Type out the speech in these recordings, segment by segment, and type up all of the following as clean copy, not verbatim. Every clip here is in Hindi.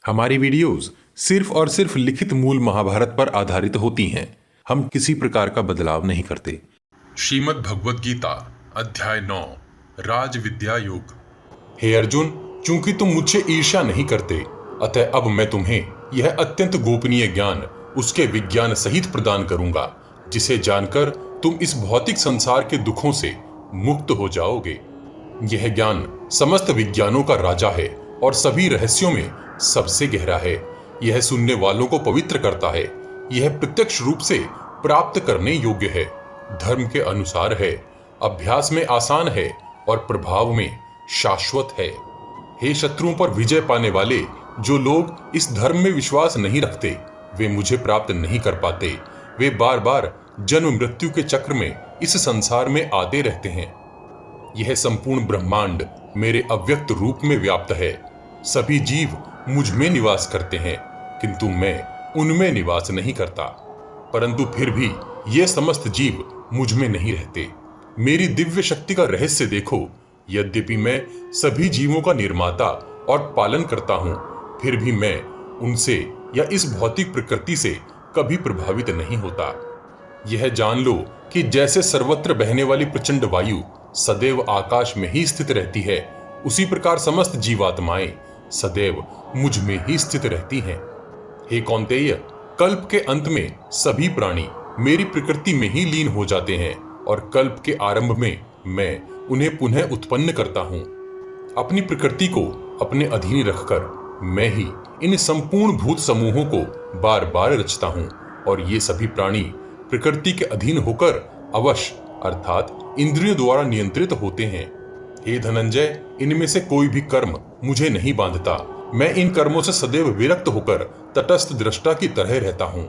हमारी वीडियोस सिर्फ और सिर्फ लिखित मूल महाभारत पर आधारित होती हैं। हम किसी प्रकार का बदलाव नहीं करते। श्रीमद् भगवद गीता अध्याय 9 राज विद्या योग। हे अर्जुन, चूंकि तुम मुझसे ईर्ष्या नहीं करते, अतः अब मैं तुम्हें यह अत्यंत गोपनीय ज्ञान उसके विज्ञान सहित प्रदान करूंगा, जिसे जानकर तुम इस भौतिक संसार के दुखों से मुक्त हो जाओगे। यह ज्ञान समस्त विज्ञानों का राजा है और सभी रहस्यों में सबसे गहरा है। यह सुनने वालों को पवित्र करता है। यह प्रत्यक्ष रूप से प्राप्त करने योग्य है, धर्म के अनुसार है, अभ्यास में आसान है और प्रभाव में शाश्वत है। हे शत्रुओं पर विजय पाने वाले, जो लोग इस धर्म में विश्वास नहीं रखते, वे मुझे प्राप्त नहीं कर पाते। वे बार बार जन्म मृत्यु के चक्र में इस संसार में आते रहते हैं। यह संपूर्ण ब्रह्मांड मेरे अव्यक्त रूप में व्याप्त है। सभी जीव मुझ में निवास करते हैं, किंतु मैं उनमें निवास नहीं करता। परंतु फिर भी ये समस्त जीव मुझ में नहीं रहते। मेरी दिव्य शक्ति का रहस्य देखो। यद्यपि मैं सभी जीवों का निर्माता और पालन करता हूँ, फिर भी मैं उनसे या इस भौतिक प्रकृति से कभी प्रभावित नहीं होता। यह जान लो कि जैसे सर्वत्र बहने वाली प्रचंड वायु सदैव आकाश में ही स्थित रहती है, उसी प्रकार समस्त जीवात्माएं सदैव मुझ में ही स्थित रहती हैं। हे कौन्तेय, कल्प के अंत में सभी प्राणी मेरी प्रकृति में ही लीन हो जाते हैं और कल्प के आरंभ में मैं उन्हें पुनः उत्पन्न करता हूँ। अपनी प्रकृति को अपने अधीन रखकर मैं ही इन संपूर्ण भूत समूहों को बार बार रचता हूँ और ये सभी प्राणी प्रकृति के अधीन होकर अवश्य अर्थात इंद्रियों द्वारा नियंत्रित होते हैं। हे धनंजय, इनमें से कोई भी कर्म मुझे नहीं बांधता। मैं इन कर्मों से सदैव विरक्त होकर तटस्थ दृष्टा की तरह रहता हूँ।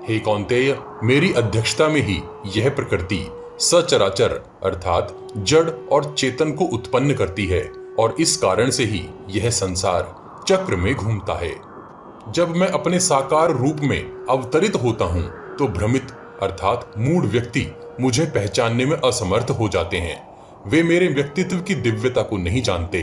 हे कौन्तेय, मेरी अध्यक्षता में ही यह प्रकृति सचराचर अर्थात जड़ और चेतन को उत्पन्न करती है और इस कारण से ही यह संसार चक्र में घूमता है। जब मैं अपने साकार रूप में अवतरित होता हूँ तो भ्रमित अर्थात मूढ़ व्यक्ति मुझे पहचानने में असमर्थ हो जाते हैं। वे मेरे व्यक्तित्व की दिव्यता को नहीं जानते,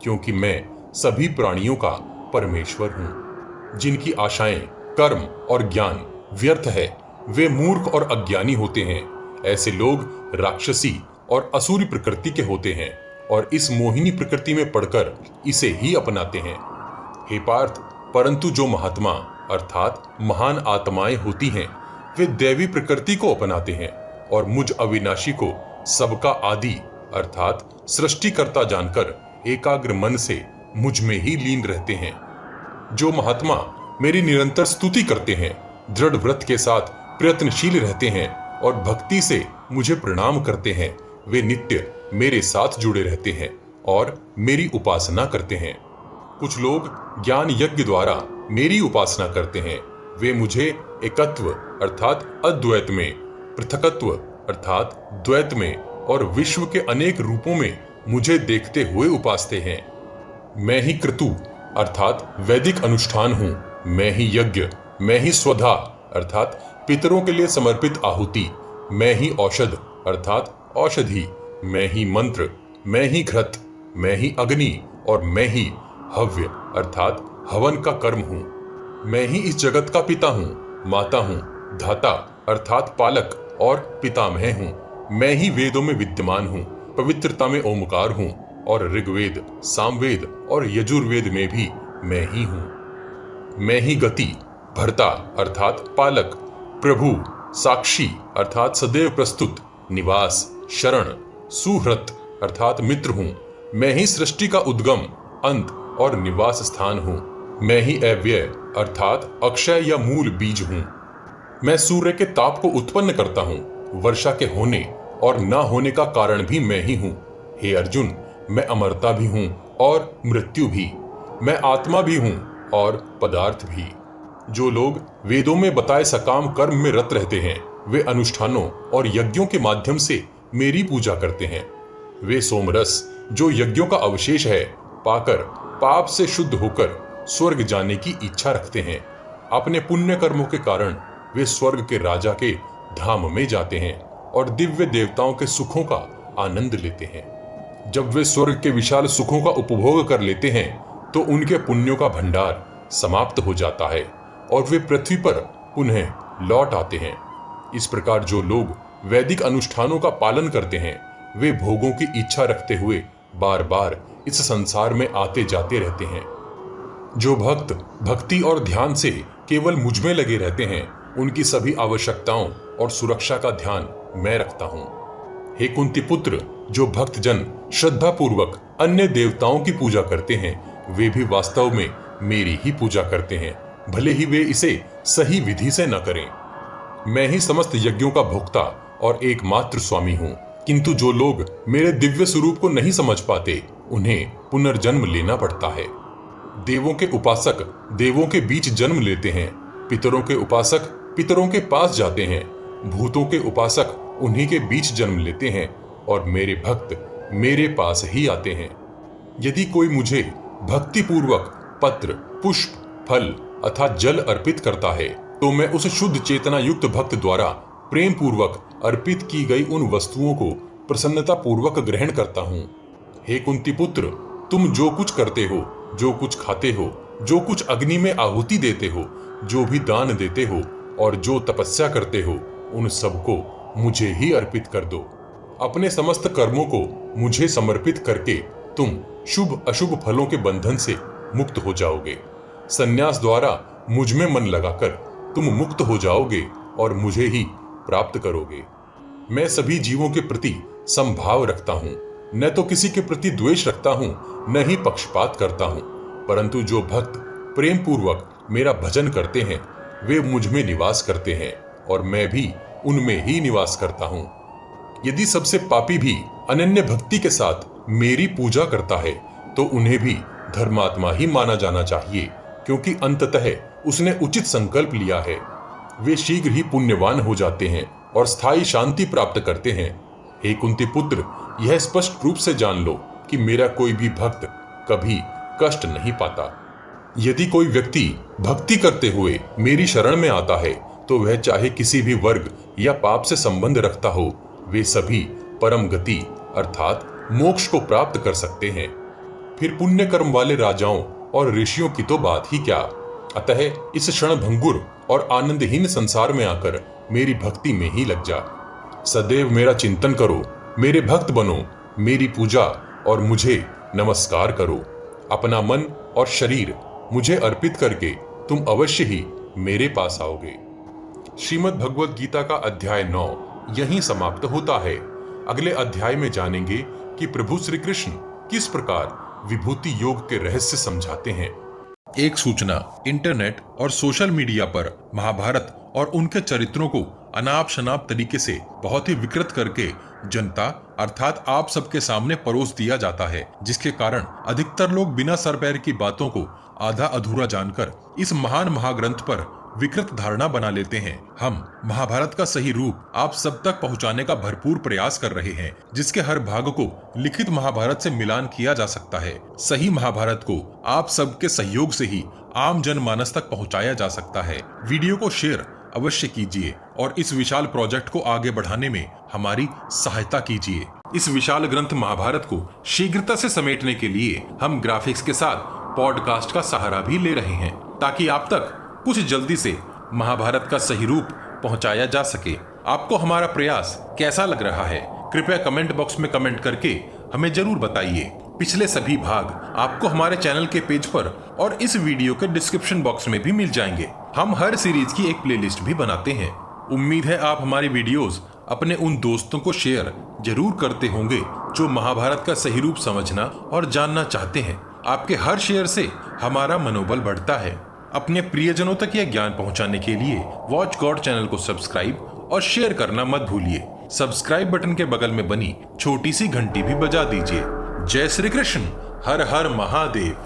क्योंकि मैं सभी प्राणियों का परमेश्वर हूँ। जिनकी आशाएं, कर्म और ज्ञान व्यर्थ है, वे मूर्ख और अज्ञानी होते हैं। ऐसे लोग राक्षसी और असुरी प्रकृति के होते हैं और इस मोहिनी प्रकृति में पड़कर इसे ही अपनाते हैं। हे पार्थ, परंतु जो महात्मा अर्थात महान आत्माएं होती हैं, वे दैवी प्रकृति को अपनाते हैं और मुझ अविनाशी को सबका आदि अर्थात सृष्टिकर्ता जानकर एकाग्र मन से मुझ में ही लीन रहते हैं। जो महात्मा मेरी निरंतर स्तुति करते हैं, दृढ़ व्रत के साथ प्रयत्नशील रहते हैं और भक्ति से मुझे प्रणाम करते हैं, वे नित्य मेरे साथ जुड़े रहते हैं और मेरी उपासना करते हैं। कुछ लोग ज्ञान यज्ञ द्वारा मेरी उपासना करते हैं। वे मुझे एकत्व अर्थात अद्वैत में, पृथकत्व अर्थात द्वैत में और विश्व के अनेक रूपों में मुझे देखते हुए उपासते हैं। मैं ही क्रतु अर्थात वैदिक अनुष्ठान हूँ। मैं ही यज्ञ, मैं ही स्वधा अर्थात पितरों के लिए समर्पित आहुति, मैं ही औषध अर्थात औषधि, मैं ही मंत्र, मैं ही घृत, मैं ही अग्नि और मैं ही हव्य अर्थात हवन का कर्म हूँ। मैं ही इस जगत का पिता हूँ, माता हूँ, धाता अर्थात पालक और पितामह हूँ। मैं ही वेदों में विद्यमान हूँ, पवित्रता में ओमकार हूँ और ऋग्वेद, सामवेद और यजुर्वेद में भी मैं ही हूँ। मैं ही गति, भर्ता अर्थात पालक, प्रभु, साक्षी अर्थात सदैव प्रस्तुत, निवास, शरण, सुहृत अर्थात मित्र हूँ। मैं ही सृष्टि का उद्गम, अंत और निवास स्थान हूँ। मैं ही अव्यय अर्थात अक्षय या मूल बीज हूँ। मैं सूर्य के ताप को उत्पन्न करता हूँ, वर्षा के होने और न होने का कारण भी मैं ही हूँ। हे अर्जुन, मैं अमरता भी हूँ और मृत्यु भी, मैं आत्मा भी हूँ और पदार्थ भी। जो लोग वेदों में बताए सकाम कर्म में रत रहते हैं, वे अनुष्ठानों और यज्ञों के माध्यम से मेरी पूजा करते हैं। वे सोमरस, जो यज्ञों का अवशेष है, पाकर पाप से शुद्ध होकर स्वर्ग जाने की इच्छा रखते हैं। अपने पुण्य कर्मों के कारण वे स्वर्ग के राजा के धाम में जाते हैं और दिव्य देवताओं के सुखों का आनंद लेते हैं। जब वे स्वर्ग के विशाल सुखों का उपभोग कर लेते हैं, तो उनके पुण्यों का भंडार समाप्त हो जाता है और वे पृथ्वी पर पुनः लौट आते हैं। इस प्रकार जो लोग वैदिक अनुष्ठानों का पालन करते हैं वे भोगों की इच्छा रखते हुए बार बार इस संसार में आते जाते रहते हैं। जो भक्त भक्ति और ध्यान से केवल मुझ में लगे रहते हैं उनकी सभी आवश्यकताओं और सुरक्षा का ध्यान मैं रखता हूँ। हे कुंती पुत्र, जो भक्तजन श्रद्धा पूर्वक अन्य देवताओं की पूजा करते हैं वे भी वास्तव में मेरी ही पूजा करते हैं, भले ही वे इसे सही विधि से न करें। मैं ही समस्त यज्ञों का भोक्ता और एकमात्र स्वामी हूँ, किंतु जो लोग मेरे दिव्य स्वरूप को नहीं समझ पाते उन्हें पुनर्जन्म लेना पड़ता है। देवों के उपासक देवों के बीच जन्म लेते हैं, पितरों के उपासक पितरों के पास जाते हैं, भूतों के उपासक उन्हीं के बीच जन्म लेते हैं और मेरे भक्त मेरे पास ही आते हैं। यदि कोई मुझे भक्ति पूर्वक पत्र, पुष्प, फल अथवा जल अर्पित करता है तो मैं उस शुद्ध चेतना युक्त भक्त द्वारा प्रेम पूर्वक अर्पित की गई उन वस्तुओं को प्रसन्नता पूर्वक ग्रहण करता हूँ। हे कुंती पुत्र, तुम जो कुछ करते हो, जो कुछ खाते हो, जो कुछ अग्नि में आहुति देते हो, जो भी दान देते हो और जो तपस्या करते हो, उन सबको मुझे ही अर्पित कर दो। अपने समस्त कर्मों को मुझे समर्पित करके तुम शुभ अशुभ फलों के बंधन से मुक्त हो जाओगे। संन्यास द्वारा मुझ में मन लगाकर तुम मुक्त हो जाओगे और मुझे ही प्राप्त करोगे। मैं सभी जीवों के प्रति समभाव रखता हूँ, न तो किसी के प्रति द्वेष रखता हूँ, न ही पक्षपात करता हूँ, परंतु जो भक्त प्रेम पूर्वक मेरा भजन करते हैं वे मुझ में निवास करते हैं और मैं भी उनमें ही निवास करता हूँ। यदि सबसे पापी भी अनन्य भक्ति के साथ मेरी पूजा करता है तो उन्हें भी धर्मात्मा ही माना जाना चाहिए, क्योंकि अंततः उसने उचित संकल्प लिया है। वे शीघ्र ही पुण्यवान हो जाते हैं और स्थायी शांति प्राप्त करते हैं। हे कुंती पुत्र, यह स्पष्ट रूप से जान लो कि मेरा कोई भी भक्त कभी कष्ट नहीं पाता। यदि कोई व्यक्ति भक्ति करते हुए मेरी शरण में आता है तो वह चाहे किसी भी वर्ग या पाप से संबंध रखता हो, वे सभी परम गति अर्थात मोक्ष को प्राप्त कर सकते हैं। फिर पुण्य कर्म वाले राजाओं और ऋषियों की तो बात ही क्या। अतः इस क्षण भंगुर और आनंदहीन संसार में आकर मेरी भक्ति में ही लग जा। सदैव मेरा चिंतन करो, मेरे भक्त बनो, मेरी पूजा और मुझे नमस्कार करो। अपना मन और शरीर मुझे अर्पित करके तुम अवश्य ही मेरे पास आओगे। श्रीमद् भगवद गीता का अध्याय 9 यहीं समाप्त होता है। अगले अध्याय में जानेंगे कि प्रभु श्री कृष्ण किस प्रकार विभूति योग के रहस्य समझाते हैं। एक सूचना, इंटरनेट और सोशल मीडिया पर महाभारत और उनके चरित्रों को अनाप शनाप तरीके से बहुत ही विकृत करके जनता अर्थात आप सबके सामने परोस दिया जाता है, जिसके कारण अधिकतर लोग बिना सर पैर की बातों को आधा अधूरा जानकर इस महान महाग्रंथ पर विकृत धारणा बना लेते हैं। हम महाभारत का सही रूप आप सब तक पहुंचाने का भरपूर प्रयास कर रहे हैं, जिसके हर भाग को लिखित महाभारत से मिलान किया जा सकता है। सही महाभारत को आप सबके सहयोग से ही आम जनमानस तक पहुंचाया जा सकता है। वीडियो को शेयर अवश्य कीजिए और इस विशाल प्रोजेक्ट को आगे बढ़ाने में हमारी सहायता कीजिए। इस विशाल ग्रंथ महाभारत को शीघ्रता से समेटने के लिए हम ग्राफिक्स के साथ पॉडकास्ट का सहारा भी ले रहे हैं, ताकि आप तक कुछ जल्दी से महाभारत का सही रूप पहुंचाया जा सके। आपको हमारा प्रयास कैसा लग रहा है, कृपया कमेंट बॉक्स में कमेंट करके हमें जरूर बताइए। पिछले सभी भाग आपको हमारे चैनल के पेज पर और इस वीडियो के डिस्क्रिप्शन बॉक्स में भी मिल जाएंगे। हम हर सीरीज की एक प्लेलिस्ट भी बनाते हैं। उम्मीद है आप हमारी वीडियोस अपने उन दोस्तों को शेयर जरूर करते होंगे जो महाभारत का सही रूप समझना और जानना चाहते हैं। आपके हर शेयर से हमारा मनोबल बढ़ता है। अपने प्रियजनों तक यह ज्ञान पहुंचाने के लिए वॉच गॉड चैनल को सब्सक्राइब और शेयर करना मत भूलिए। सब्सक्राइब बटन के बगल में बनी छोटी सी घंटी भी बजा दीजिए। जय श्री कृष्ण, हर हर महादेव।